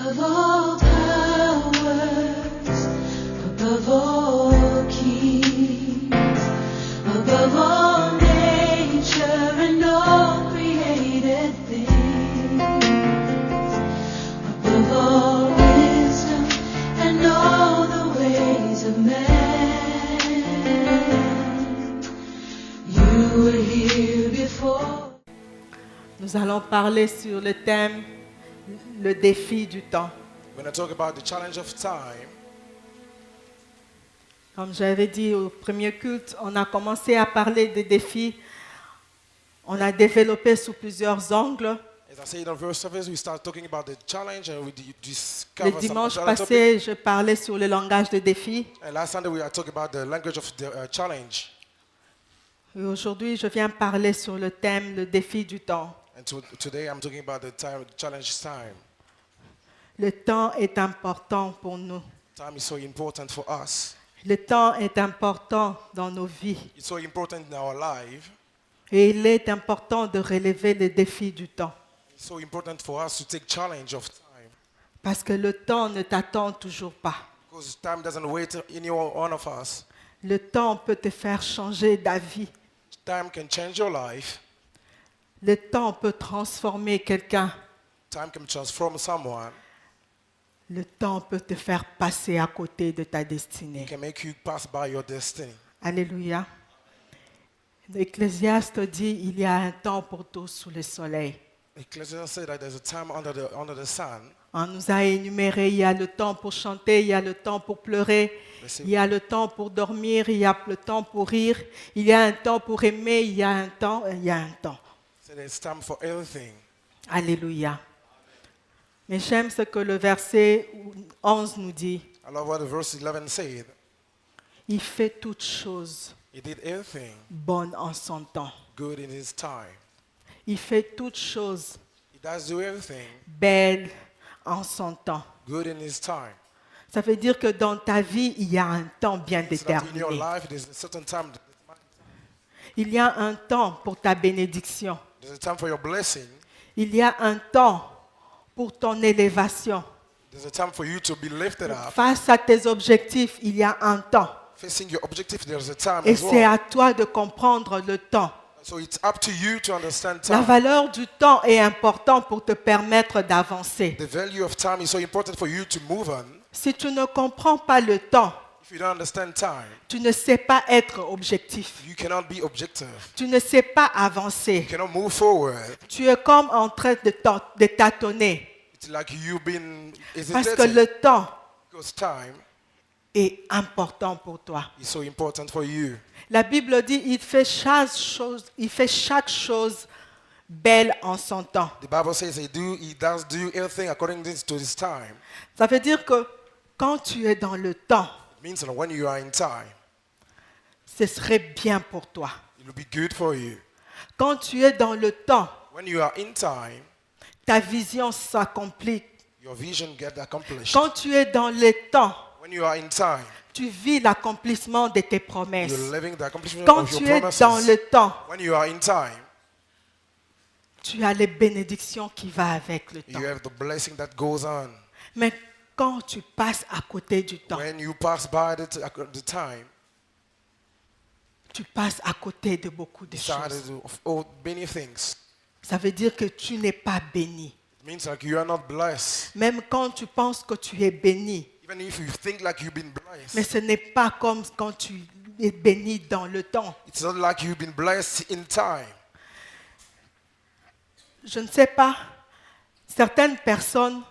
Above all powers, above all kings, above all nature and all created things, above all wisdom and all the ways of man, you were here before. Nous allons parler sur le thème, le défi du temps. When I talk about the challenge of time, Comme j'avais dit au premier culte, on a commencé à parler des défis. On a développé sous plusieurs angles. as I said in the first service, we start talking about the challenge and we Le discover some dimanche other topics. passé, je parlais sur le langage de défi. And last Sunday we are talking about the language of the challenge. Et aujourd'hui, je viens parler sur le thème, le défi du temps. And today I'm talking about the challenge time. Le temps est important pour nous. Time is so important for us. Le temps est important dans nos vies. It's so important in our life. Et il est important de relever les défis du temps. It's so important for us to take challenge of time. Parce que le temps ne t'attend toujours pas. Because time doesn't wait in one of us. Le temps peut te faire changer d'avis. Time can change your life. Le temps peut transformer quelqu'un. Time can transform someone. Le temps peut te faire passer à côté de ta It destinée. can make you pass by your destiny. Alléluia. L'Ecclésiaste dit il y a un temps pour tout sous le soleil. Ecclesiastes said that there's a time under the sun. On nous a énuméré, il y a le temps pour chanter, il y a le temps pour pleurer, il y a le temps pour dormir, il y a le temps pour rire, il y a un temps pour aimer, il y a un temps, il y a un temps. So there's time for everything. Alléluia. Mais j'aime ce que le verset 11 nous dit. I love what the verse 11 said. Il fait toutes choses He did everything bonnes en son temps. good in his time. Il fait toutes choses He does do everything belles en son temps. good in his time. Ça veut dire que dans ta vie, il y a un temps bien So that in your déterminé. life, there's a certain time. Il y a un temps pour ta bénédiction. There's a time for your blessing. Il y a un temps pour ton élévation. There's a time for you to be lifted up. Face à tes objectifs, il y a un temps. Facing your objective, there's a time Et as c'est well. à toi de comprendre le temps. So it's up to you to understand La time. valeur du temps est importante pour te permettre d'avancer. The value of time is so important for you to move on. Si tu ne comprends pas le temps, If you don't understand time, tu ne sais pas être objectif. you cannot be objective. Tu ne sais pas You avancer. cannot move forward. Tu es comme en train de tâtonner. It's like you've been Parce que hesitating. le temps Because time est important pour toi. is so important for you. La Bible dit il fait chaque chose belle en son temps. The Bible says he does do everything according to his time. Ça veut dire que quand tu es dans le temps, It means that when you are in time, ce serait bien pour toi. it will be good for you. Quand tu es dans le temps, When you are in time, ta vision s'accomplit. your vision gets accomplished. Quand tu es dans le temps, When you are in time, tu vis l'accomplissement de tes promesses. you're living the accomplishment Quand of your tu es promises. dans le temps, When you are in time, tu as les bénédictions qui vont avec le temps. you have the blessing that goes on. Mais quand tu passes à côté du temps, When you pass by the time, tu passes à côté de beaucoup de decided choses. of all many things. Ça veut dire que tu n'es pas béni. It means like you are not blessed. Même quand tu penses que tu es béni, Even if you think like you've been mais blessed, ce n'est pas comme quand tu es béni dans le temps. it's not like you've been blessed in time. Je ne sais pas, certaines personnes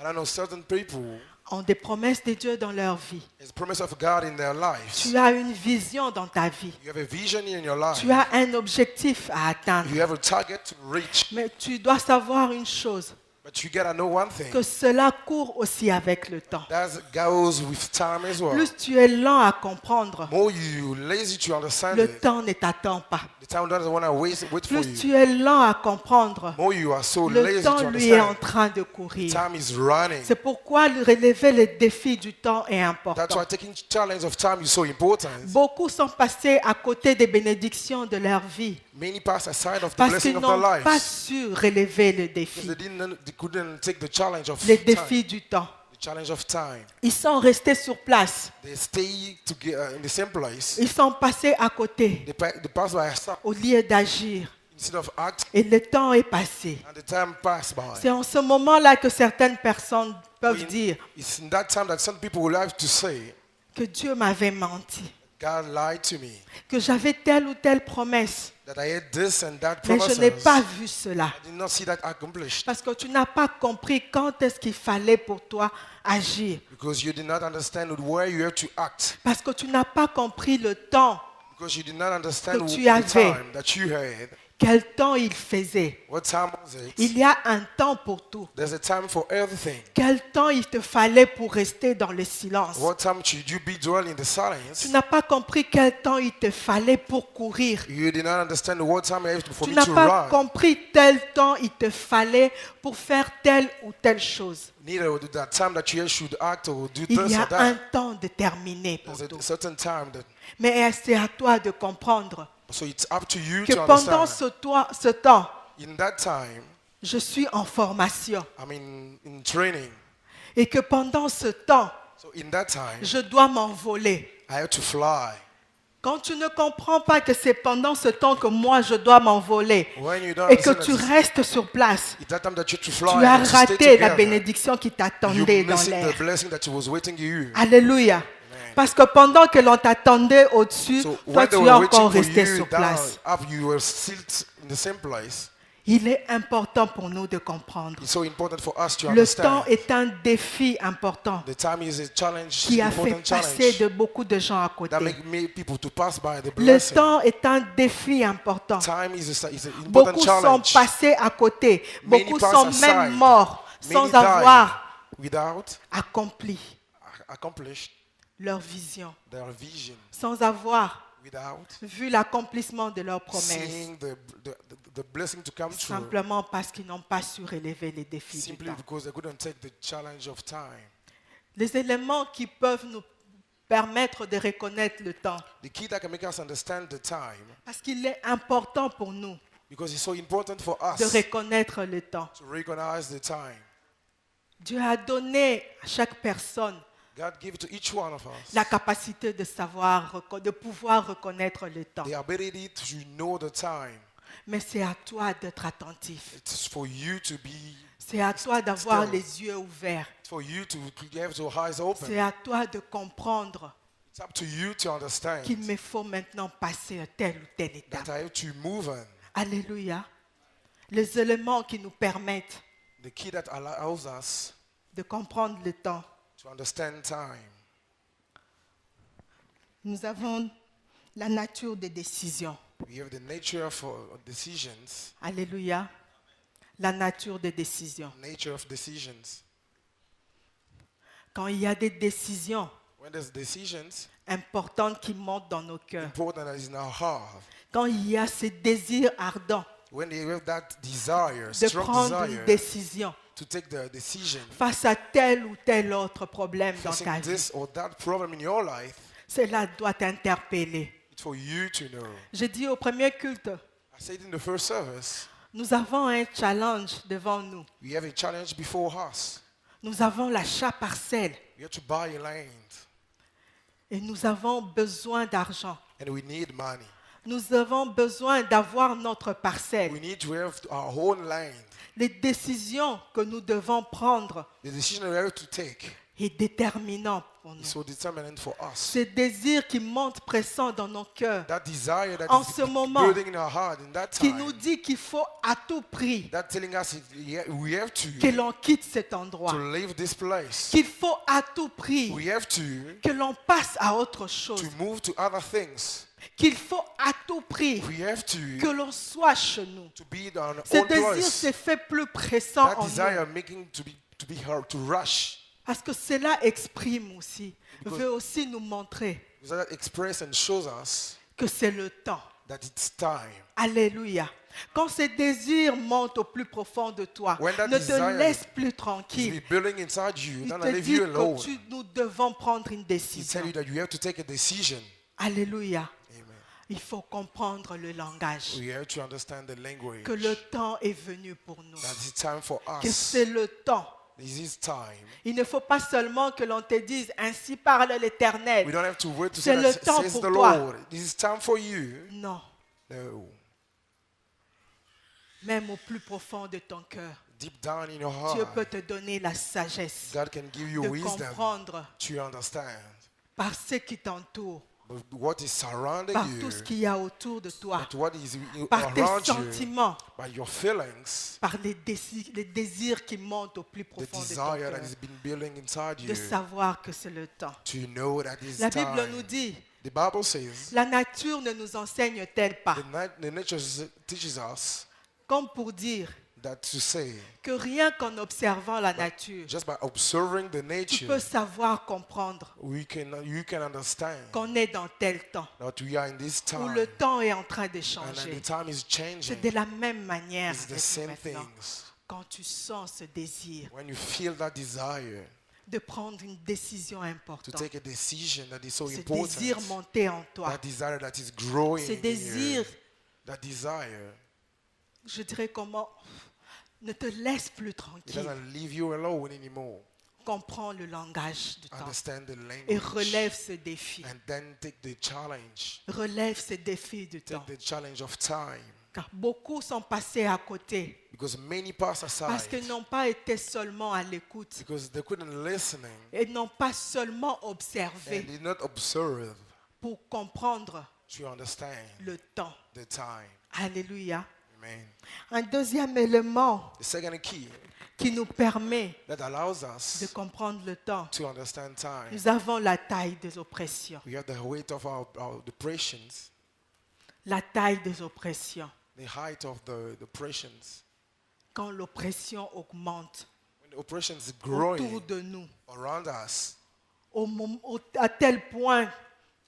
And I know certain people, ont des promesses de Dieu dans leur vie. there's a promise of God in their lives. Tu as une vision dans ta vie. You have a vision in your life. Tu as un objectif à atteindre. You have a target to reach. Mais tu dois savoir une chose, But you gotta know one thing. que cela court aussi avec le temps. That goes with time as well. Plus tu es lent à comprendre, More you lazy to understand le it, temps ne t'attend pas. the time doesn't want to wait for Plus you. tu es lent à comprendre, More you are so le lazy to temps lui est en understand. train de courir. Time is running. C'est pourquoi relever les défis du temps est That's important. why taking challenge of time is so important. Beaucoup sont passés à côté des bénédictions de leur vie Many passed aside of the parce blessing qu'ils of their n'ont pas lives su relever le because défi, they couldn't take the challenge of le time. défi du temps. The challenge of time. Ils sont restés sur place. They stay together in the same place. Ils sont passés à côté They pass by ourselves au lieu d'agir. instead of acting, Et le temps est passé. and the time passed by. C'est en ce moment-là que certaines personnes peuvent dire It's in that time that some people will have to say, que Dieu m'avait menti, God lied to me, que j'avais telle ou telle promesse, that I had this and that mais je promises. n'ai pas vu cela. I did not see that accomplished Parce que tu n'as pas compris quand est-ce qu'il fallait pour toi agir. because you did not understand where you have to act, Parce que tu n'as pas compris le temps, because you did not understand Que tu the avais. time that you had. quel temps il faisait. What time was it? Il y a un temps pour tout. There's a time for everything. Quel temps il te fallait pour rester dans le silence. What time should you be dwelling in the silence? Tu n'as pas compris quel temps il te fallait pour courir. You did not understand what time you have for Tu me n'as to pas run. compris tel temps il te fallait pour faire telle ou telle chose. Neither would that time that you should act or do Il this y or a un that. temps déterminé pour There's tout. a certain time that. Mais c'est à toi de comprendre So it's up to you que to pendant understand. ce temps, In that time, je suis en formation. I'm in training. Et que pendant ce temps, So in that time, je dois m'envoler. I have to fly. Quand tu ne comprends pas que c'est pendant ce temps que moi je dois m'envoler When you don't et que understand tu that restes sur place, it's that time that you have to tu fly as and to stay raté la together, bénédiction qui t'attendait you're dans missing the l'air. blessing that was waiting you. Alléluia. Parce que pendant que l'on t'attendait au-dessus, So toi when they tu es were encore waiting for resté you sur down, place. up, you were still in the same place. Il est important pour nous de comprendre. It's so important for us to Le temps understand. est un défi important The time is a challenge, qui a fait important passer challenge de beaucoup de gens à côté. that make people to pass by the Le blessing. temps est un défi important. Time is an important Beaucoup sont challenge. passés à côté. Many Beaucoup pass sont aside. même morts sans Many avoir died without accompli accomplished leur vision, their vision, sans avoir without vu l'accomplissement de leurs promesses, seeing the blessing to come true, simplement parce qu'ils n'ont pas su relever les défis du simply temps. because they couldn't take the challenge of time. Les éléments qui peuvent nous permettre de reconnaître le temps, The key that can make us understand the time, parce qu'il est important pour nous because it's so important for de us reconnaître le temps. to recognize the time. Dieu a donné à chaque personne God gave it to each one of us la capacité de savoir, de pouvoir reconnaître le temps. the ability to know the time. Mais c'est à toi d'être attentif. It's for you to be, C'est à toi d'avoir Still. les yeux ouverts. it's for you to have your eyes open. C'est à toi de comprendre It's up to you to understand qu'il me faut maintenant passer à telle ou telle étape. that I have to move on. Alléluia. Les éléments qui nous permettent The key that allows us de comprendre le temps. to understand time. Nous avons la nature des décisions. We have the nature of decisions. Alléluia. La nature des décisions. Nature of decisions. Quand il y a des décisions When there's decisions, importantes qui montent dans nos cœurs, important that is in our heart. quand il y a ces désirs ardents When you have that desire, de strong prendre une desire décision to take the decision, face à tel ou tel autre problème dans ta facing vie, this or that problem in your life, cela doit t'interpeller. it's for you to know. J'ai dit au premier culte, I said in the first service, nous avons un challenge devant nous. we have a challenge before us. Nous avons l'achat partiel We have to buy a land et nous avons besoin d'argent. and we need money. Nous avons besoin d'avoir notre parcelle. We need to have our own land. Les décisions que nous devons prendre The decision we have to take est déterminant pour nous. is so determinant for us. Ces désirs qui montent pressants dans nos cœurs, That desire that En is ce moment, building in our heart in that qui time, nous dit qu'il faut à tout prix that telling us we have que l'on quitte cet endroit, to leave this place. qu'il faut à tout prix We have to que l'on passe à autre chose, move to other things. qu'il faut à tout prix We have que to l'on soit chez nous. be on our Ce own désir place. s'est fait plus pressant That en nous desire making to be hard to rush. parce que cela exprime aussi, Because- veut aussi nous montrer Because that express and shows us que c'est le temps. that it's time. Alléluia. Quand ces désirs montent au plus profond de toi, When that ne te desire laisse plus To tranquille. be building inside you, Il don't te leave dit you alone. que nous devons prendre une He décision. tell you that you have to take a decision. Alléluia. Amen. Il faut comprendre le langage. We have to understand the language. Que le temps est venu pour nous. That it's time for Que us. c'est le temps. This is time. Il ne faut pas seulement que l'on te dise ainsi parle We l'Éternel. don't have to wait to C'est say le that temps says pour the toi. Lord. This is time for you. Non, No. même au plus profond de ton cœur, Deep down in your Dieu heart, peut te donner la sagesse God can give you de wisdom comprendre to understand. par ce qui t'entoure, But what is surrounding par you, tout ce qu'il y a autour de toi, but what is par tes around you, sentiments, by your feelings, par les désirs qui montent au plus the profond de ton desire cœur, that has been building inside de you, savoir que c'est le temps. to know that it's La Bible time. nous dit, The Bible says, la nature ne nous enseigne-t-elle pas, the nature teaches us comme pour dire that to say, que rien qu'en observant la nature, just by observing the tu peux nature, savoir comprendre you can understand qu'on est dans tel temps, that we are in this où time, le temps est en train de and that changer. the time is C'est changing. de la même manière It's the avec nous same maintenant. things. Quand tu sens ce désir When you feel that desire de prendre une décision to importante, take a decision that is so ce important, désir monter en toi, that desire that is growing ce in you, désir, that desire, je dirais comment, ne te laisse plus it tranquille. doesn't leave you alone anymore. Comprends le langage du temps Understand the et language relève ce défi. and then take the challenge. Relève ce défi du temps. Take the challenge of time, Car beaucoup sont passés à côté because many pass parce aside qu'ils n'ont pas été seulement à l'écoute because they couldn't listen et n'ont pas seulement and observé did not observe pour comprendre to understand le temps. the time. Alléluia. Amen. Un deuxième élément The second key qui nous permet that allows de us comprendre le temps, to understand time. nous avons la taille des oppressions. We have the weight of our depressions, La taille des oppressions. the height of the depressions. Quand l'oppression augmente When the oppression is autour growing de nous, around us, à tel point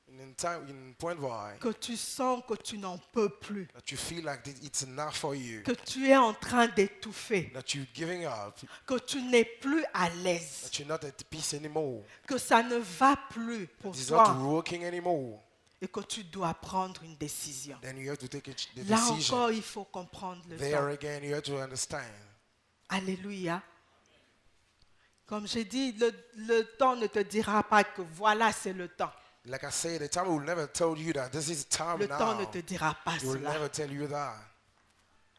in point why que tu sens que tu n'en peux plus, that you feel like it's enough for you, que tu es en train d'étouffer, that you're giving up, que tu n'es plus à l'aise, that you're not at peace anymore, que ça ne va plus pour it's not toi working anymore, et que tu dois prendre une décision. then you have to take the Là decision. encore, il faut comprendre le There temps. again, you have to understand. Alléluia. Comme j'ai dit, le temps ne te dira pas que voilà, c'est le temps. Like I said, the time will never tell you that this is time Le temps ne now. te dira pas It will cela. never tell you that.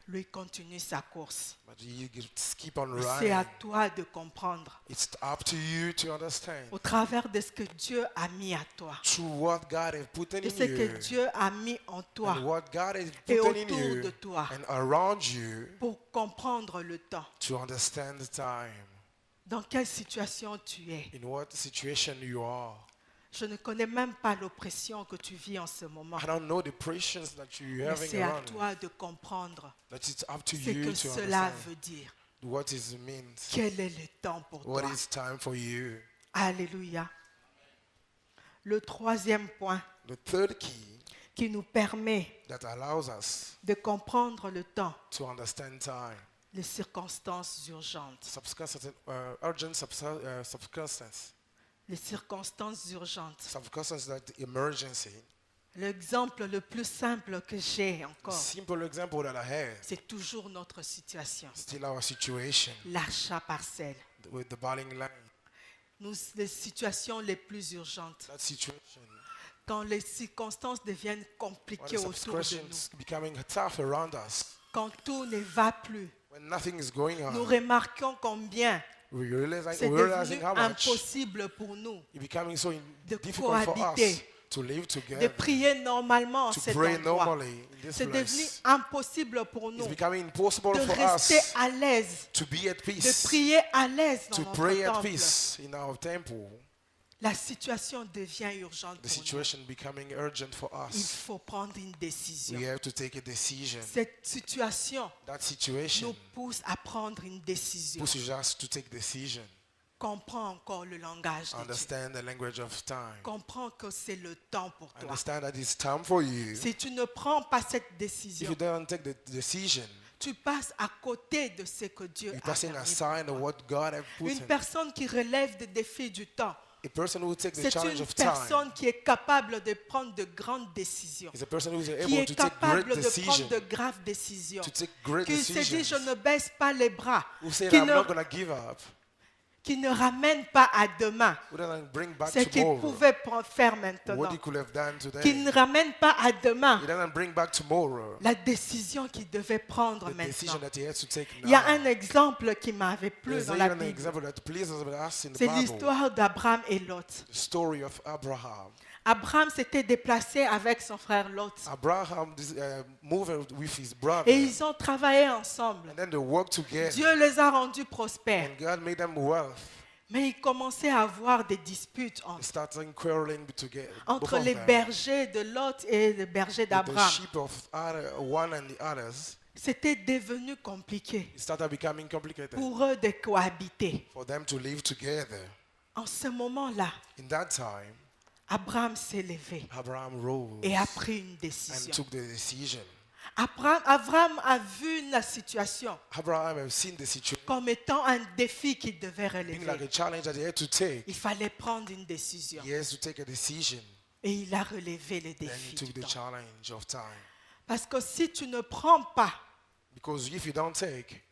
Lui continue sa course. But you just keep on Et c'est à running. toi de comprendre It's up to you to understand. au travers de ce que Dieu a mis à toi, Through what God has put de in ce que you. Dieu a mis en toi And what God has et put in autour de you. toi And around you pour comprendre le temps. to understand the time. Dans quelle situation tu es? In what situation you are. Je ne connais même pas l'oppression que tu vis en ce moment. I don't know the pressures that you're Mais having c'est à around. toi de comprendre That it's up to ce you que to cela understand veut dire. what it means. Quel est le temps pour What toi? is time for you. Alléluia. Le troisième point The third key qui nous permet that allows us de comprendre le temps, to understand time. les circonstances urgentes. Urgent circumstances. Les circonstances urgentes. Circumstances that emergency. L'exemple le plus simple que j'ai encore, Simple example that I have. c'est toujours notre situation. Still our situation L'achat partiel. with the bottom line. Les situations les plus urgentes. That situation. Quand les circonstances deviennent When compliquées the autour de nous. situations becoming tough around us. Quand tout ne va plus. When nothing is going Nous on. remarquons combien We're c'est realizing devenu how much impossible pour nous it's becoming so de difficult for us cohabiter, to live de together, prier normalement en to cet pray endroit. normally in this C'est devenu place. impossible pour nous It's becoming impossible de for rester us à l'aise, to be at de peace, prier à l'aise dans to notre pray at temple. peace in our temple. La situation devient urgente The pour nous. situation becoming urgent for Il us. faut prendre une décision. We have to take a decision. Cette situation That nous situation pousse à prendre une décision. pushes us to take decision. Comprends encore le langage de Dieu. Understand the language of time. Comprends que c'est le temps pour toi. Understand that it's time for you. Si tu ne prends pas cette If décision, you don't take the decision, tu passes à côté de ce que Dieu you're a passing permis. aside of what God has put Une in. personne qui relève des défis du temps A person who takes the C'est challenge une of time personne qui est capable de prendre de grandes décisions, is a person who is qui able est to take great capable de decisions, prendre de graves décisions, to take great qui se dit je decisions, ne baisse pas les bras, who say qui I'm ne, not going to give up, qui ne ramène pas à demain who doesn't bring back ce qu'il tomorrow pouvait faire what maintenant, he could have done qui today. ne ramène pas à demain He doesn't bring back tomorrow la décision qu'il devait prendre the decision maintenant. that he has to take Il y a now. un exemple qui m'avait plu There's dans la even an Bible. example that pleases us in the C'est Bible, l'histoire d'Abraham et Lot. the story of Abraham. Abraham s'était déplacé avec son frère Lot. Abraham moved with his brother, Et ils ont travaillé ensemble. and then they worked together, Dieu les a rendus prospères. and God made them wealth. Mais ils commençaient à avoir des disputes They started quarreling together, both entre of les them, bergers de Lot et les bergers with the d'Abraham. sheep of one and the others. C'était devenu compliqué It started becoming complicated pour eux de cohabiter. for them to live together. En ce moment-là, In that time, Abraham s'est levé Abraham rose et a pris une and décision. took the decision. Abraham a vu la situation Abraham had seen the situation comme étant un défi qu'il devait being like a relever. challenge that he had to take. Il fallait prendre une décision. He has to take a decision. Et il a relevé les Then he défis took du the temps. challenge of time. Parce que si tu ne prends pas Because if you don't take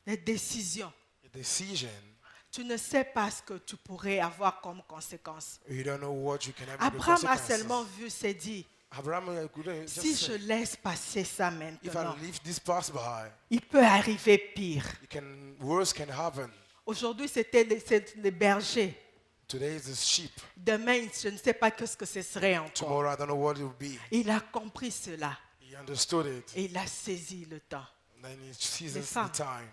les décisions, a decision, tu ne sais pas ce que tu pourrais avoir comme conséquence. you don't know what you can have. Abraham a consequences. seulement vu, s'est dit, Abraham couldn't just si je say, laisse passer ça if I maintenant, leave this pass by, il peut arriver pire. worse can happen. Aujourd'hui, c'est les bergers. Today is the sheep. Demain, je ne sais pas ce que ce serait encore. Tomorrow I don't know what it will be. Il a compris cela He understood it. et il a saisi le temps. Then he seizes femmes. the time.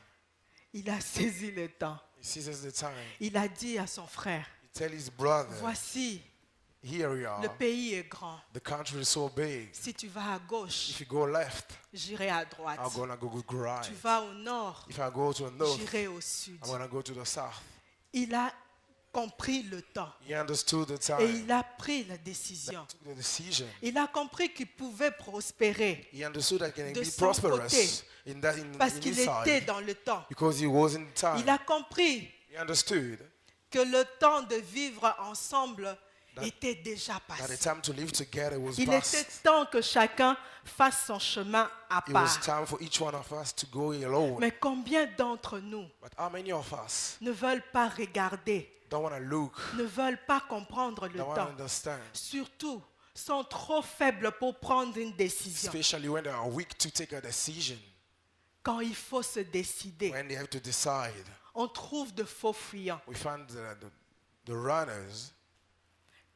Il a saisi le temps. He seizes the time. Il a dit à son frère, He tells his brother, voici, here we are. le pays est grand. The country is so big. Si tu vas à gauche, If you go left, j'irai à droite. I'm gonna go right. Tu vas au nord, If I go to the north, j'irai au sud. I'm gonna go to the south. Il a compris le temps He understood the et time. il a pris la décision. He took the decision. Il a compris qu'il pouvait prospérer He understood that he can de be son prosperous in parce in qu'il his était side dans le temps. because he was in time. Il a compris He understood que le temps de vivre ensemble That- était déjà that the passé. time to live together was Il était past. temps que chacun fasse son chemin à It was part. time for each one of us to go alone. Mais combien d'entre nous But how many of us ne veulent pas regarder, don't want to look, ne veulent pas comprendre le don't want to temps, understand, surtout sont trop faibles pour prendre une décision. especially when they are weak to take a decision, Quand il faut se décider, when they have to decide? on trouve de faux fuyants. We find the runners,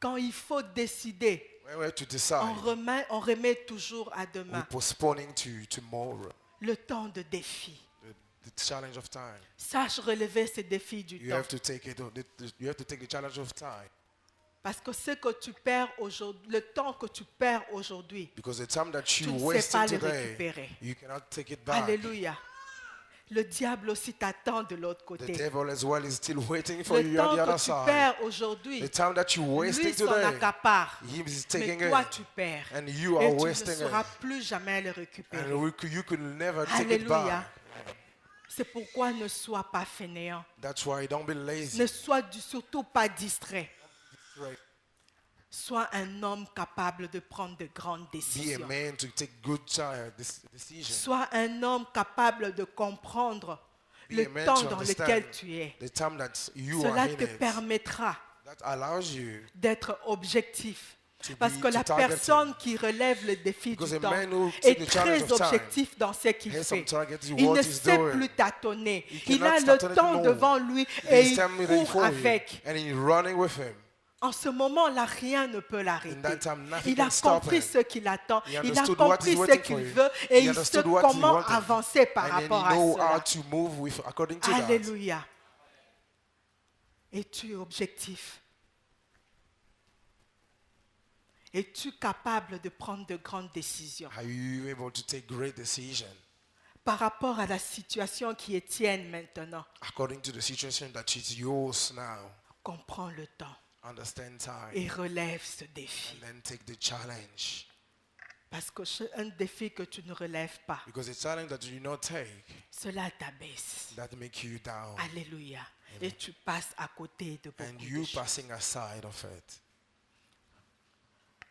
Quand il faut décider, when we have to decide, on remet toujours à we're demain postponing to tomorrow, le temps de défi. the challenge of time. Sache relever ces défis du You temps. have to take it. You have to take the challenge of time Parce que ce que tu perds aujourd'hui, le temps que tu perds aujourd'hui, because the time that tu you ne sais wasted pas le today, récupérer. you cannot take it back. Alléluia. Le diable aussi t'attend de l'autre The côté. devil as well is still waiting for Le you on temps the other que tu side. perds aujourd'hui, The time that you lui wasted s'en today, accapare. he is Mais taking toi, it, tu perds. and you Et are tu ne wasting sauras it, plus jamais le récupérer. and you could never take it Alléluia. back. C'est pourquoi ne sois pas fainéant. That's why don't be lazy. Ne sois surtout pas distrait. Right. Sois un homme capable de prendre de grandes Be a décisions. man to take good decisions. Sois un homme capable de comprendre Be le a man temps to dans understand lequel tu es. the time that you are Cela in te it. permettra That allows you d'être objectif. to Parce be que la to target personne him. qui relève le défi Because du a temps man who est takes the challenge très of time objectif dans ce qu'il has some fait. targets in Il what ne he's sait doing. plus tâtonner. He Il cannot a le tâtonner temps no more. devant lui et He's il standing court before you, avec. and he's running with him. En ce moment-là, rien ne peut In l'arrêter. that time, nothing Il a can stop compris him. ce qu'il attend. He Il a understood what compris he's ce waiting qu'il for him. veut et He il sait understood what he comment wanted. avancer par And then rapport he à know how cela. to move with according to that. Alléluia. Es-tu objectif? Es-tu capable de prendre de grandes décisions Are you able to take great decisions par rapport à la situation qui est tienne maintenant? according to the situation that is yours now? Comprends le temps Understand time et relève ce défi. and then take the challenge. Parce que un défi que tu ne relèves pas, Because the challenge that you not take, cela t'abaisse. that make you down. Alléluia. et tu passes à côté de and beaucoup you de choses. passing aside of it.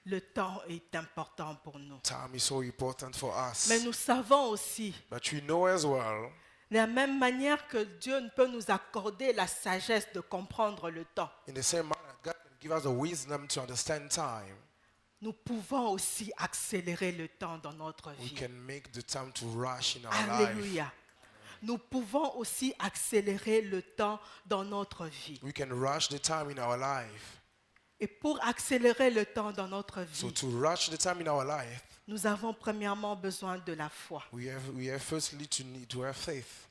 Le temps est important pour nous. Time is so important for us. Mais nous savons aussi, But we know as well, de la même manière que Dieu ne peut nous accorder la sagesse de comprendre le temps, in the same manner, God can give us the wisdom to understand time. nous pouvons aussi accélérer le temps dans notre We vie. can make the time to rush in our life. Alléluia. Nous pouvons aussi accélérer le temps dans notre vie. We can rush the time in our life. Et pour accélérer le temps dans notre So vie, to rush the time in our life, nous avons premièrement besoin de la foi. we have firstly to need to have faith.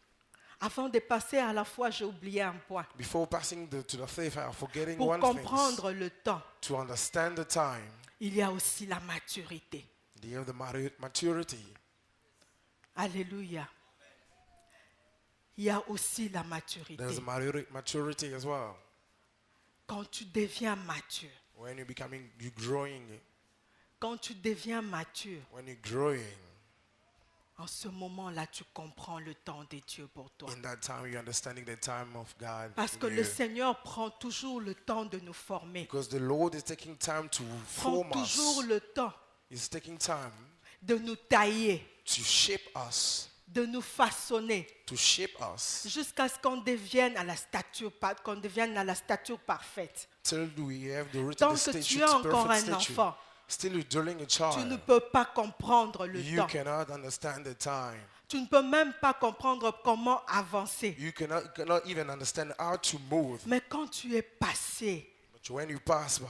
Avant de passer à la foi, j'ai oublié un point. Before passing to the faith, I'm forgetting Pour one thing. comprendre le temps, To understand the time, il y a aussi la maturité. you have the maturity. Alléluia. Il y a aussi la maturité. There's maturity as well. Quand tu deviens mature, When you're growing, quand tu deviens mature, when you're growing, en ce moment-là, tu comprends le temps de Dieu pour toi. in that time you're understanding the time of God. Parce que in le you. Seigneur prend toujours le temps de nous former. Because the Lord is taking time to Prend form toujours us. le temps He's taking time de nous tailler, to shape us, de nous façonner, to shape us jusqu'à ce qu'on devienne à la stature, qu'on devienne à la stature parfaite. till we have the Tant written que tu statue, es encore perfect un statue. enfant, Still you're drilling a tu ne child. peux pas comprendre le You temps. cannot understand the time. Tu ne peux même pas comprendre comment avancer. You cannot even understand how to move. Mais quand tu es passé But when you pass by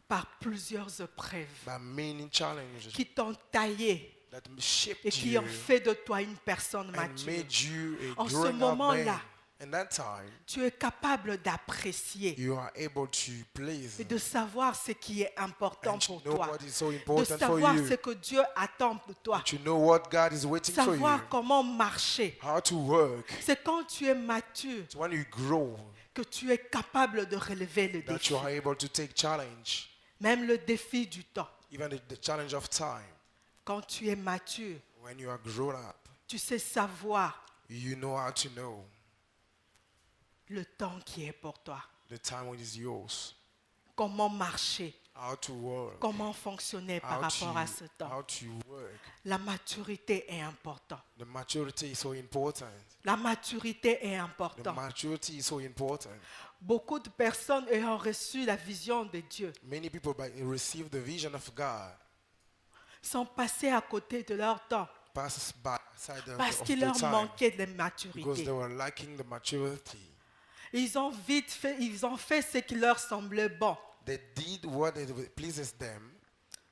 par plusieurs épreuves many challenges qui t'ont taillé that shaped et qui you ont fait de toi une personne and mature, made you a en ce grown up moment-là, man, in that time, tu es capable d'apprécier you are able to please et de savoir ce qui est important and to pour know toi, what is so de important for savoir you, ce que Dieu attend de toi, to know what God is waiting for you, savoir comment marcher. how to work. C'est quand tu es mature It's when you grow que tu es capable de relever le that défi, you are able to take challenge, même le défi du temps. even the challenge of time. Quand tu es mature, When you are grown up, tu sais savoir you know how to know le temps qui est pour toi, the time when it's yours, comment marcher, how to work, comment fonctionner par rapport à ce temps. how to work. La maturité est importante. The maturity is so important. La maturité est The importante. maturity is so important. Beaucoup de personnes ayant reçu la vision de Dieu Many people receive the vision of God, sont passés à côté de leur temps passes by side parce of qu'il the leur time manquait de because maturité. they were lacking the maturity. Ils ont fait ce qui leur semblait bon, They did what it pleases them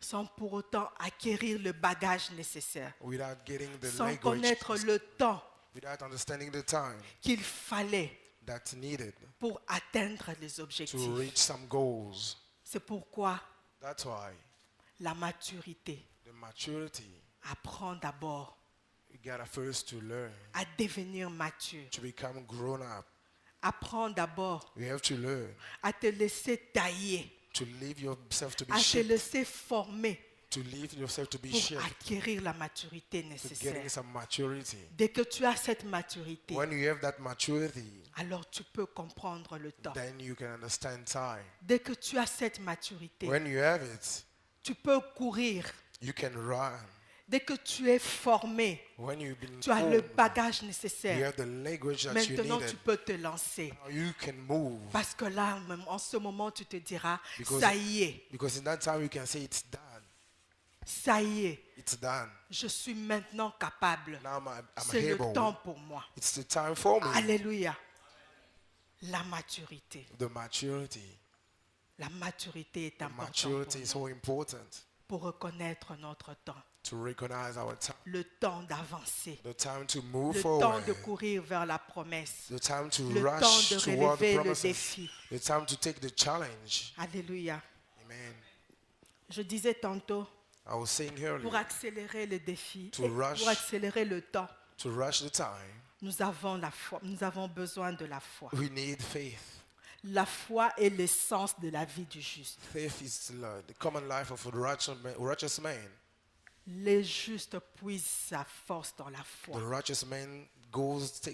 sans pour autant acquérir le bagage nécessaire, without getting the sans language, connaître le temps without understanding the time qu'il fallait that's needed pour atteindre les to objectifs. reach some goals. C'est pourquoi That's why la maturité the maturity, apprend d'abord you gotta first to learn à devenir mature. to become grown up. Apprends d'abord You have to learn à te laisser tailler, to leave yourself to be à te shaped, laisser former to leave yourself to be pour shaped, acquérir la maturité to nécessaire. getting some maturity. Dès que tu as cette maturité, When you have that maturity, alors tu peux comprendre le temps. then you can understand time. Dès que tu as cette maturité, When you have it, tu peux courir. you can run. Dès que tu es formé, When you've been tu as le formed, bagage you nécessaire. have the language that you Maintenant, tu needed. peux te lancer. Now you can move. Parce que là, même en ce moment, tu te diras, Because- ça y est, Because in that time you can say it's done. ça y est, It's done. je suis maintenant capable. Now I'm C'est le able. temps pour moi. It's the time for me. Alléluia. La maturité. The maturity. La maturité est The importante pour maturity is nous, so important pour reconnaître notre temps. to recognize our time. Le temps d'avancer. The time to move Le temps forward. de courir vers la promesse. The time to Le temps rush de toward the relever le promises. défi. The time to take the challenge. Alléluia. Amen. Je disais tantôt, I was saying pour earlier, accélérer le défi, To et rush. pour accélérer le temps, to rush the time, nous avons la foi. Nous avons besoin de la foi. we need faith. La foi est l'essence de la vie du juste. Faith is the common life of a righteous man. Les justes puisent sa force dans la The foi. righteous man goes to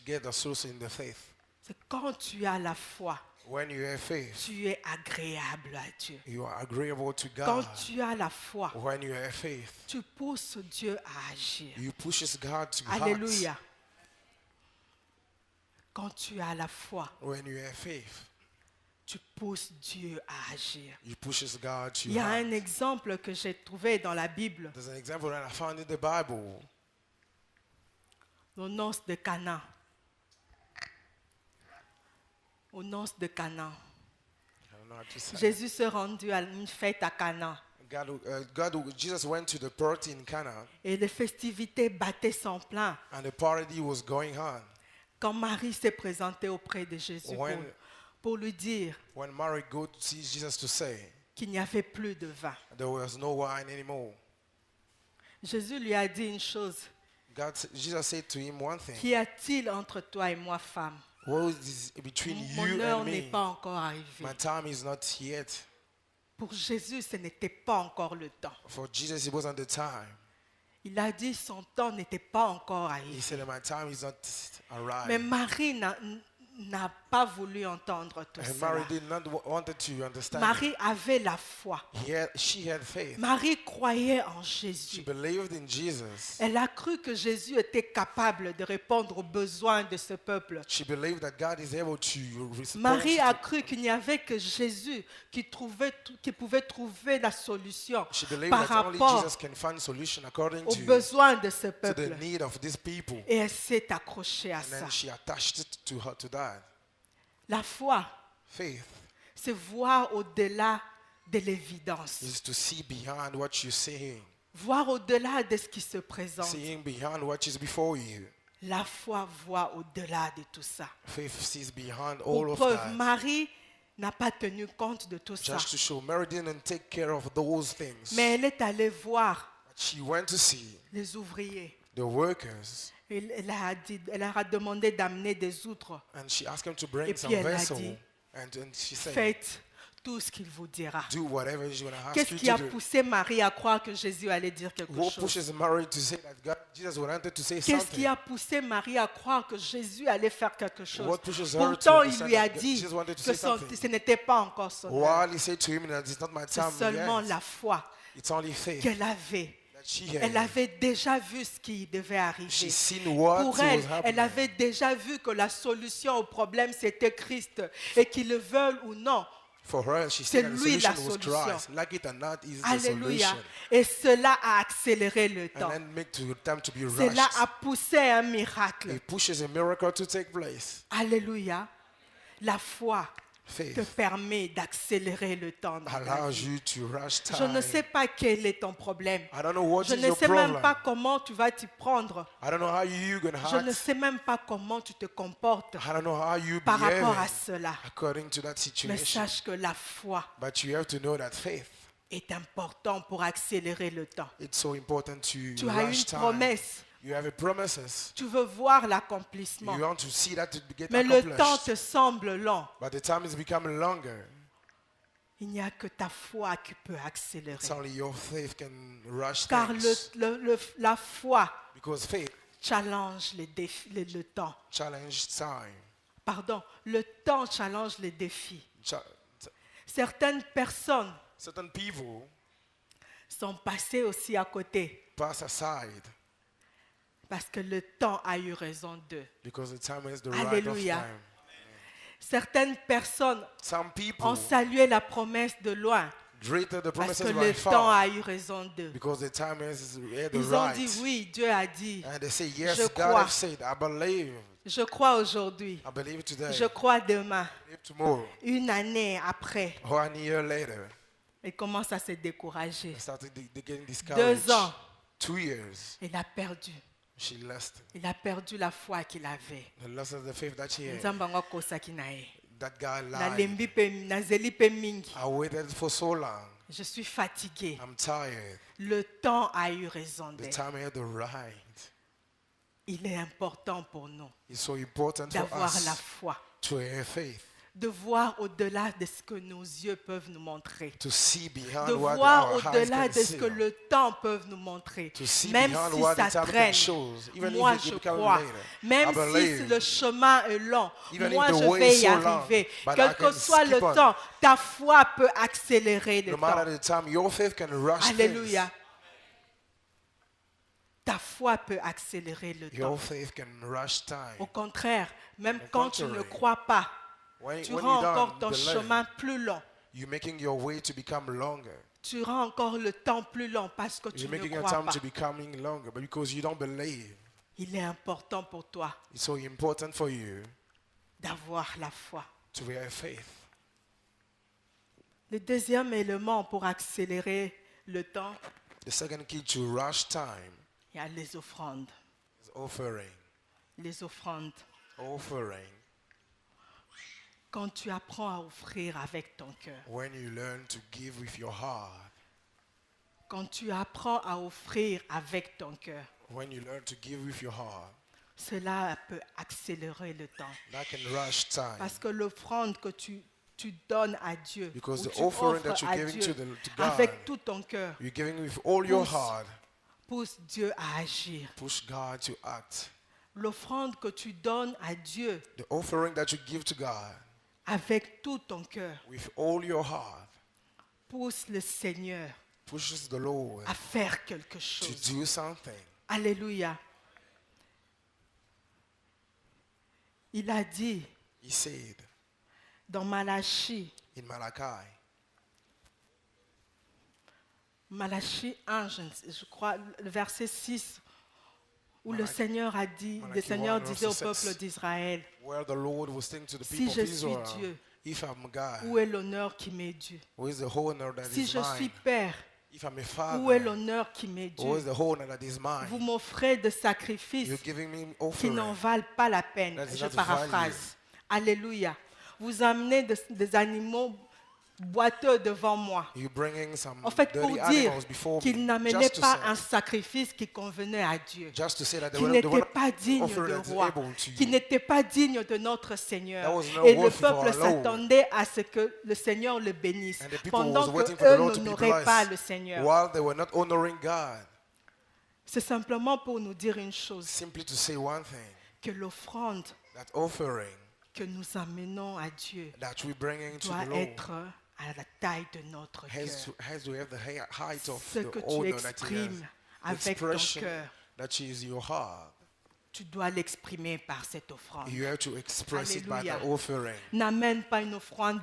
get the source in the faith. C'est quand tu as la foi, When you have faith, tu es agréable à Dieu. you are agreeable to Quand God. tu as la foi, When you have faith, tu pousses Dieu à agir. you pushes God to Alléluia. act. Quand tu as la foi, When you have faith, tu pousses Dieu à agir. you pushes God to Il y a un act. exemple que j'ai trouvé dans la Bible, There's an example that I found in the Bible. aux noces de Cana. Aux noces de Cana. I don't know how to say. Jésus se rendit à une fête à Cana Jesus went to the party in Cana, et les festivités battaient son plein. and the party was going on. Quand Marie s'est présentée auprès de Jésus pour lui dire When Mary go to see Jesus to say qu'il n'y avait plus de vin, there was no wine anymore, Jésus lui a dit une chose. Jesus said to him one thing. Qu'y a-t-il entre toi et moi, femme? What is between Mon you heure and n'est me? pas encore arrivée. My time is not yet. Pour Jésus, ce n'était pas encore le temps. For Jesus, it wasn't the time. Il a dit son temps n'était pas encore He arrivé. said that my time is not arrived. Mais Marie n'a pas voulu entendre tout And cela. Mary did not wanted to understand. Marie avait la foi. She had faith. Marie croyait en She Jésus. believed in Jesus. Elle a cru que Jésus était capable de répondre aux besoins de ce peuple. She believed that God is able to respond. Marie a cru qu'il n'y avait que Jésus qui pouvait trouver la solution She believed par that only rapport Jesus can find solution according aux besoins de ce to the peuple. need of these people. Et elle s'est accrochée à And ça. then she attached it to that. La foi, Faith c'est voir au-delà de l'évidence. is to see beyond what you're seeing. Voir au-delà de ce qui se présente. Seeing beyond what is before you. La foi voit au-delà de tout ça. Faith sees beyond all Pour of preuve, that. Marie n'a pas tenu compte de tout ça. Just to show, Mary didn't take care of those things. Mais elle est allée voir But she went to see les ouvriers. the workers, Elle leur a demandé d'amener des outres. and she asked them to bring Et some puis elle a vessel. dit, And she said, faites tout ce qu'il vous dira. do whatever she's going to ask Qu'est-ce you qui a to do. poussé Marie à croire que Jésus allait dire quelque What chose? pushes Mary to say that Jesus wanted to say Qu'est-ce qui something? a poussé Marie à croire que Jésus allait faire quelque chose? What pushes her Pourtant, to il decide lui a that dit Jesus wanted to que say something? ce n'était pas encore son heure. While he said to him that it's not my C'est time seulement yet, la foi it's only faith qu'elle avait. that she Elle had. avait déjà vu ce qui devait arriver. She's seen what Pour was elle, elle happening. avait déjà vu que la solution au problème, c'était Christ. Et qu'ils le veulent ou non. For her, she C'est said that the lui la solution was solution. Christ. Like it or not, is the Alléluia. solution. Et cela a accéléré le And temps. then make time to be Cela rushed. a poussé un miracle. It pushes a miracle to take place. Alléluia. La foi te Faith permet d'accélérer le temps dans ta allows vie. you to rush Je ne time. sais pas quel est ton problème. I don't know what Je is ne your sais même problem. pas comment tu vas t'y prendre. I don't know how you gonna Je ne act. sais même pas comment tu te comportes I don't know how you par rapport à behave cela. according to that Mais situation. sache que la foi But you have to know that faith, est importante pour accélérer le temps. it's so important to Tu as une rush time. promesse. You have a promises. Tu veux voir l'accomplissement. You want to see that to get Mais le temps accomplished. te semble long. But the time is becoming longer. Il n'y a que ta foi qui peut accélérer. It's only your faith can rush Car things. la foi Because faith challenge les défis, le temps. challenge time. Pardon, le temps challenge les défis. Cha- Certaines personnes Certain people sont passées aussi à côté pass aside parce que le temps a eu raison d'eux. because the time is the right of Alléluia. time. Certaines personnes Some people ont salué la promesse de loin greater the parce promises que by le temps far a eu raison d'eux. because the time is at the Ils ont right. dit oui, Dieu a dit. And they say, yes, Je God crois. has said, I believe. Je crois aujourd'hui. I believe today. Je crois demain. I believe tomorrow. Une année après, 1 year later, il commence à se décourager. I started getting discouraged. 2 ans, 2 years, il a perdu. she lost. Il a perdu la foi qu'il avait. The loss of the faith that she had. Nzambe yango akosaki na ye. That guy lied. Nalembi pe, nazeli pe mingi. I waited for so long. Je suis fatiguée. I'm tired. Le temps a eu raison The d'elle. time had the right. Il est important pour nous It's so important for d'avoir la us foi. to have faith. de voir au-delà de ce que nos yeux peuvent nous montrer. To see beyond De what voir our eyes au-delà can de ce see. que le temps peut nous montrer. To see Même beyond si what ça the time can traîne, show. Even moi if it je becomes crois. later. Même I si believe. le chemin est long, Even moi if the je way vais is y so long, arriver. but Quel I que can soit le skip on. temps, ta foi peut accélérer le No temps. matter the time, your faith can rush Alléluia. things. Ta foi peut accélérer le temps. Your faith can rush time. Au contraire, même Au quand tu ne contraire, crois pas, When tu you rends encore don't ton believe, chemin plus long. you're making your way to become longer. Tu rends encore le temps plus long parce que tu You're ne making your crois time pas. to becoming longer, but because you don't believe, Il est important pour toi it's so important for you d'avoir la foi. to have faith. Le deuxième élément pour accélérer le temps, The second key to rush time il y a les offrandes. is offering. Les offrandes. Offering. Quand tu apprends à offrir avec ton cœur, When you learn to give with your heart, quand tu apprends à offrir avec ton cœur, when you learn to give with your heart, cela peut accélérer le temps. that can rush time. Parce que l'offrande que tu donnes à Dieu, Because ou the tu offering offres that you're à giving Dieu to God, avec tout ton cœur, you're giving with all your Pousse. heart, pousse Dieu à agir. push God to act. L'offrande que tu donnes à Dieu The offering that you give to God avec tout ton cœur with all your heart pousse le Seigneur pushes the Lord à faire quelque to chose. do something. Alléluia. Il a dit He said dans Malachie, in Malachi, Malachie 1, je crois, le verset 6, où le Malachie- Seigneur a dit, le Malachie Seigneur 1, disait au verset 6. peuple d'Israël, where the Lord was saying to the Si people je of suis Israel, Dieu, if I'm God, où est l'honneur qui m'est dû? who is the honor that Si is je suis mine? Père, If I'm a où est father, l'honneur qui m'est who is dû? the honor that is Vous mine? m'offrez de sacrifices You're giving me qui n'en offering. valent pas la peine. That is Je not paraphrase. Alléluia. Vous amenez des animaux boiteux devant moi. You're bringing some En fait, pour dirty dire animals before qu'ils me, n'amenaient just to pas say, un sacrifice qui convenait à Dieu, just to say that they qui were n'était not pas digne offering de that is roi, able to qui you. n'était pas digne de notre Seigneur. That was not Et le worthy for peuple our Lord. s'attendait à ce que le Seigneur le bénisse, And the people pendant was waiting que for the eux Lord to be n'honoraient pas blessed le Seigneur. while they were not honoring God. C'est simplement pour nous dire une chose, Simply to say one thing, que l'offrande that offering que nous amenons à Dieu that we're bringing to doit the Lord être à la taille de notre cœur. has to have the height of Ce que the tu honor that he has. exprimes avec ton Expression cœur, that is your heart. tu dois l'exprimer par cette offrande. You have to express it by Alléluia. the offering. N'amène pas une offrande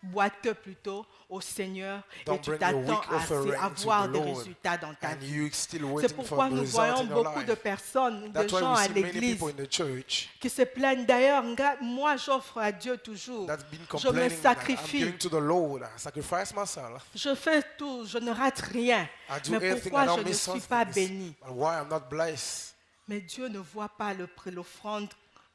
boiteux plutôt au Seigneur et Don't tu bring your t'attends weak à offering avoir to the des Lord, résultats dans ta And vie. you still C'est waiting pourquoi for the nous result voyons in your beaucoup life. de personnes, de That's why gens we à see many l'église people in the church qui se plaignent. D'ailleurs, regarde, moi j'offre à Dieu toujours. that's been Je me complaining that I'm sacrifie. giving to the Lord. I sacrifice myself. Je fais tout, je ne rate rien. I do Mais everything. I pourquoi don't je ne miss suis something. pas béni? But why I'm not blessed? Mais Dieu ne voit pas l'offrande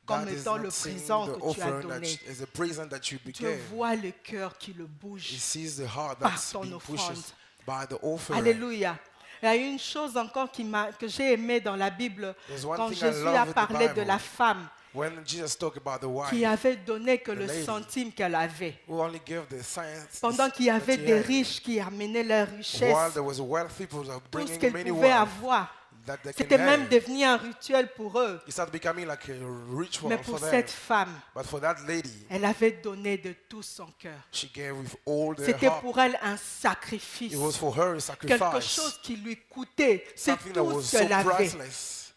comme God is étant not le seeing présent the que tu as offering donné. as a present that you Dieu became. voit le cœur qui le He bouge. sees the heart par that's ton being offrande. pushed by the offering. Alléluia. Il y a une chose encore que j'ai aimée dans la Bible, There's one quand thing I Jésus love a in the parlé de Bible. la femme When Jesus talked about the wife qui avait donné que the le lady, centime qu'elle avait, who only gave the science pendant qu'il y that avait he des had, riches qui amenaient leur while richesse, there was wealthy people that were tout ce bringing qu'elles many pouvaient wealth avoir. that they C'était can même have. devenu un rituel pour eux. It started becoming like a ritual Mais for pour them. cette femme, But for that lady, elle avait donné de tout son cœur. she gave with all their C'était heart. pour elle un sacrifice. It was for her a Quelque sacrifice. chose qui lui coûtait. C'est Something that tout was ce so qu'elle avait. priceless.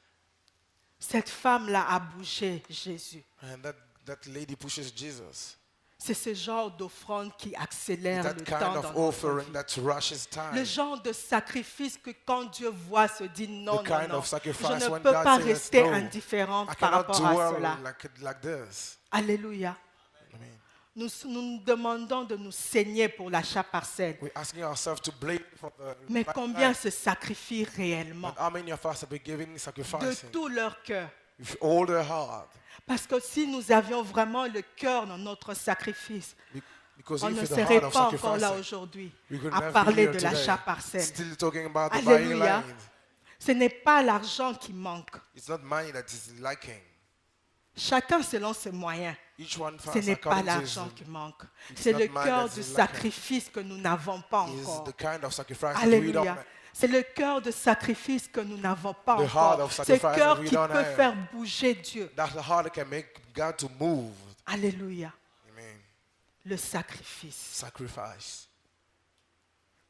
Cette femme-là a bougé Jésus. And that lady pushes Jesus. C'est ce genre d'offrande qui accélère That le kind temps of dans notre offering vie. that rushes time. Le genre de sacrifice que quand Dieu voit se dit non, The non, kind non. of sacrifice Je ne when peux God pas says rester no. indifférente I par cannot rapport à dwell cela. like this. Alléluia. Amen. Nous nous demandons de nous saigner pour l'achat partiel. We're asking ourselves to blame for the Mais bad combien life. se sacrifient réellement But how many of us have been giving de sacrificing tout leur cœur? with all their heart? Parce que si nous avions vraiment le cœur dans notre sacrifice, Because on if ne with the serait heart of pas encore là sacrificing, aujourd'hui we could à not be parler here de today, l'achat partiel. still talking about the buying Alléluia. land. Ce n'est pas l'argent qui manque. It's not money that is lacking. Chacun selon ses moyens. Each one Ce fast n'est pas according to l'argent his, qui manque. It's C'est not le mine cœur that's du lacking. sacrifice que nous n'avons pas is encore. the kind of sacrifice that we Alléluia. don't. C'est le cœur de sacrifice que nous n'avons pas The heart encore. of C'est le sacrifice cœur that we qui don't peut have. faire bouger Dieu. That's the heart that can make God to move. Alléluia. Amen. Le sacrifice. Sacrifice.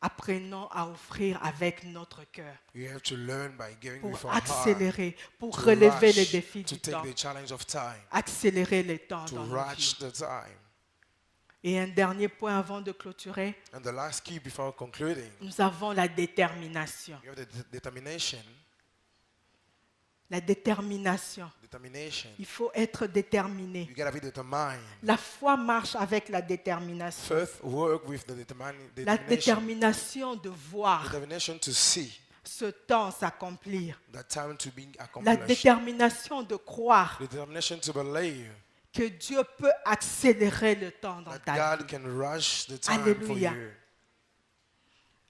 Apprenons à offrir avec notre cœur You have to learn by giving pour with our heart. accélérer, pour To relever rush, les défis to du take temps. the challenge of time. Accélérer les temps To dans nos vies. rush the time. Et un dernier point avant de clôturer, And the last key before concluding, nous avons la détermination. you have the determination. La détermination. Determination. Il faut être déterminé. You gotta be determined. La foi marche avec la détermination. First, work with the La determination. détermination de voir Determination to see ce temps s'accomplir. that time to be La accomplished. détermination de croire Determination to believe que Dieu peut accélérer le temps dans that ta vie. God can rush the time Alléluia. for you.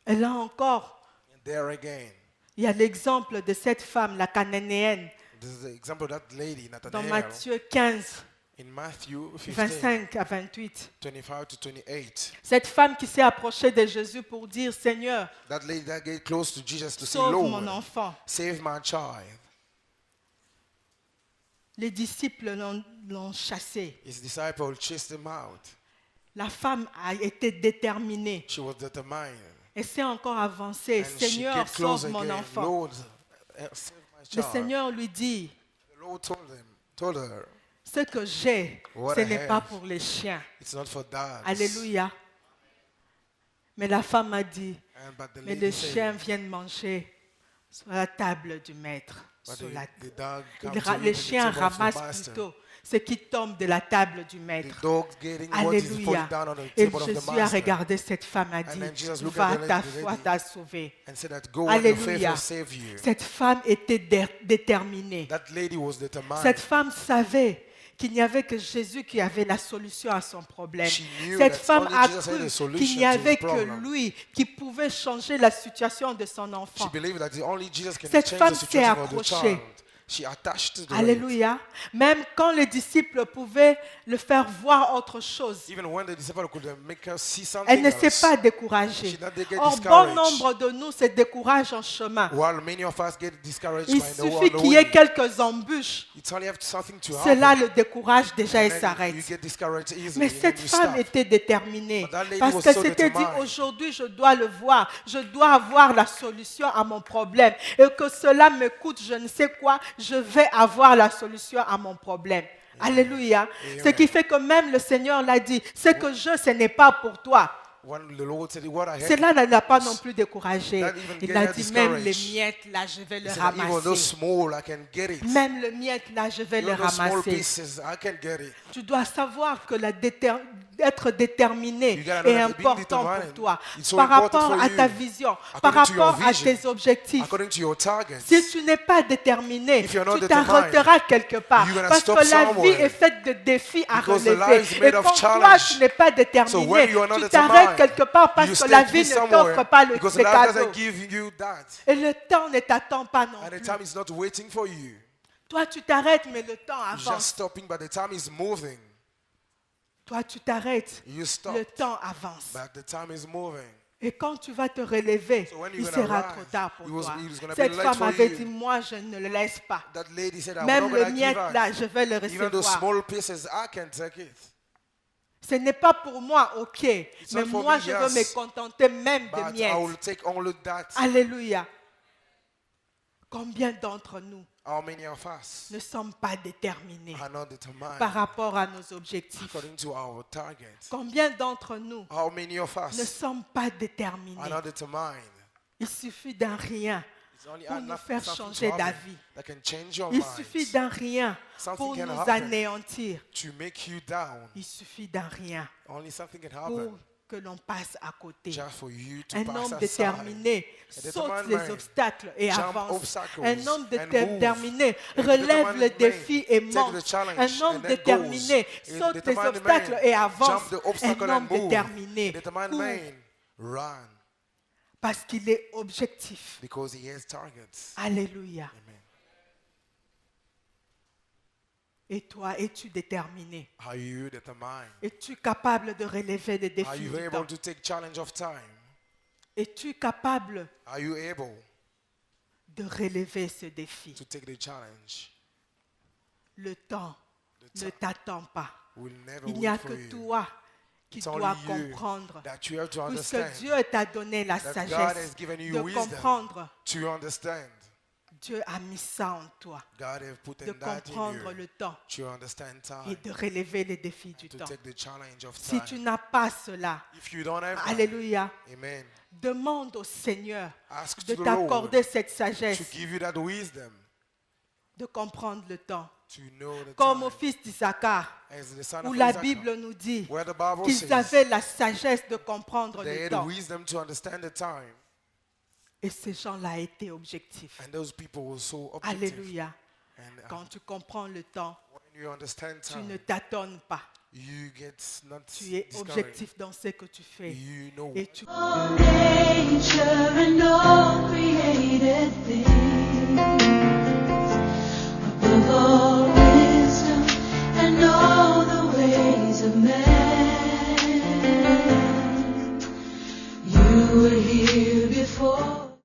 Et là encore, And there again, il y a l'exemple de cette femme, la cananéenne, this is the example of that lady, dans Nathanael, Matthieu 15, in Matthew 15, 25 à 28. 25 to 28. Cette femme qui s'est approchée de Jésus pour dire, Seigneur, That lady that get close to Jesus to say, sauve Lord, mon enfant. save my child. Les disciples l'ont chassée. His disciple chased him out. La femme a été déterminée. She was determined. Et s'est encore avancée. And she Seigneur, get close sauve mon again. enfant. Lord, save my Le child. Seigneur lui dit, The Lord told her, ce que j'ai, What ce I n'est have. pas pour les chiens. it's not for dogs. Alléluia. Mais la femme a dit, But the mais lady les said, chiens viennent manger sur la table du maître. but Sur la- the dog come Les to eat les at the chiens table of the ramassent master. plutôt ce qui tombe de la table du The maître. dog's getting what is Alléluia. falling down on the Et table of the Jésus a master. regardé cette femme et a And dit, then Jesus looked va, at the ta lady foi t'a sauvée. And said that go and your faith Alléluia. will save you. Cette femme était déterminée. That lady was determined. Cette femme savait qu'il n'y avait que Jésus qui avait la solution à son problème. She knew Cette that femme only a Jesus had cru the solution qu'il n'y to his avait que problem. lui qui pouvait changer la situation de son She enfant. believed that only Jesus can Cette change femme the s'est situation for the accrochée. child. She attached to the Alléluia. Même quand les disciples pouvaient le faire voir autre chose, Even when the disciple could make her see something elle ne else. s'est pas découragée. She did not get Or, bon discouraged. nombre de nous se découragent en chemin. While many of us get discouraged Il by the suffit qu'il y ait quelques embûches. It's only have something to Cela happen. le décourage déjà et And then s'arrête. you get discouraged easily. Mais and then cette you femme stop. était déterminée But that lady parce was qu'elle so s'était dit determined. aujourd'hui je dois le voir, je dois avoir la solution à mon problème et que cela me coûte je ne sais quoi, je vais avoir la solution à mon problème. Alléluia. Amen. Ce qui fait que même le Seigneur l'a dit, ce que ce n'est pas pour toi. When the Lord said, what I have, Cela ne l'a pas non plus découragé. That even Il get a her dit même les discouraged. miettes là je vais he le said, even though ramasser. small, I can get it. Même les miettes là je vais les Even those small ramasser. pieces, I can get it. Tu dois savoir que être déterminé You gotta know est that being important pour determined, toi it's so par important rapport for à you. ta vision, According par to your rapport à vision, tes objectifs. According to your targets. Si tu n'es pas déterminé, If you're not tu determined, t'arrêteras quelque part. you're gonna Parce que stop la vie somewhere. est faite de défis à Because the relever. life is Et made of quand toi, challenge. tu n'es pas So déterminé, when you are not tu t'arrêtes determined, quelque part parce you que la stay vie ne somewhere t'offre pas because les life cadeaux. doesn't give you that. Et le temps ne t'attend pas non And the plus. time is not waiting for you. Toi, tu t'arrêtes, mais le temps You're just avance. stopping, but the time is moving. Toi, tu t'arrêtes, You stop, le temps avance. but the time is moving. Et quand tu vas te relever, So when il you're gonna sera rise, trop tard pour it was- toi. it was gonna be Cette late femme for avait you. dit, moi, je ne le laisse pas. That lady said, I'm Même not le going to mien, give là, up. je vais le Even those recevoir. small pieces, I can take it. Ce n'est pas pour moi, ok. Mais not for moi, me, je veux yes. me contenter même de But I miettes. will take only that. Alléluia. Combien d'entre nous How many of us ne sommes pas déterminés are not determined par rapport à nos objectifs? according to our targets? Combien d'entre nous How many of ne us sommes pas déterminés? are not determined? Il suffit d'un rien It's only pour nous enough faire something changer to happen d'avis. that can change your Il mind, suffit d'un rien Something pour can nous happen. anéantir. to make you down. Il suffit d'un rien Only something can pour happen que l'on passe à côté. just for you to Un pass homme aside. déterminé A saute determined les man obstacles et jump avance. obstacles Un homme and déterminé move. A relève determined le man défi et take monte. the challenge Un homme and then déterminé goes. A saute les determined obstacles man et avance. jump the obstacle Un and homme move. déterminé Determined court man run parce qu'il est objectif. because he has targets. Alléluia. Amen. Et toi, es-tu déterminé? Are you determined? Es-tu capable de relever les Are défis you du able temps? to take challenge of time? Es-tu capable Are you able de relever ce défi? to take the challenge? Le temps The ne time t'attend pas. will never Il n'y a wait for que you. toi qui It's only dois you comprendre. that you have to Puisque understand. Dieu t'a donné la That God sagesse has given you de wisdom comprendre. to understand. Dieu a mis ça en toi, God has put de in that in comprendre you le temps to understand et time, de relever les défis du to temps. take the challenge of Si tu time. n'as pas cela, If you don't have that, alléluia, amen, demande au Seigneur ask de to the t'accorder Lord cette to sagesse give you that wisdom de comprendre le temps. to know the Comme au time. fils d'Issachar, As the son où of la Isaac, Bible nous dit where the Bible qu'ils says avaient la sagesse de comprendre they le had temps. wisdom to understand the time, Et ces gens-là étaient objectifs. and those people were so objective. Alléluia. And Quand tu comprends le temps, when you understand tu ne time, tâtonnes pas. you get not Tu es discouraged. objectif dans ce que tu fais. You know Et tu All nature and all created things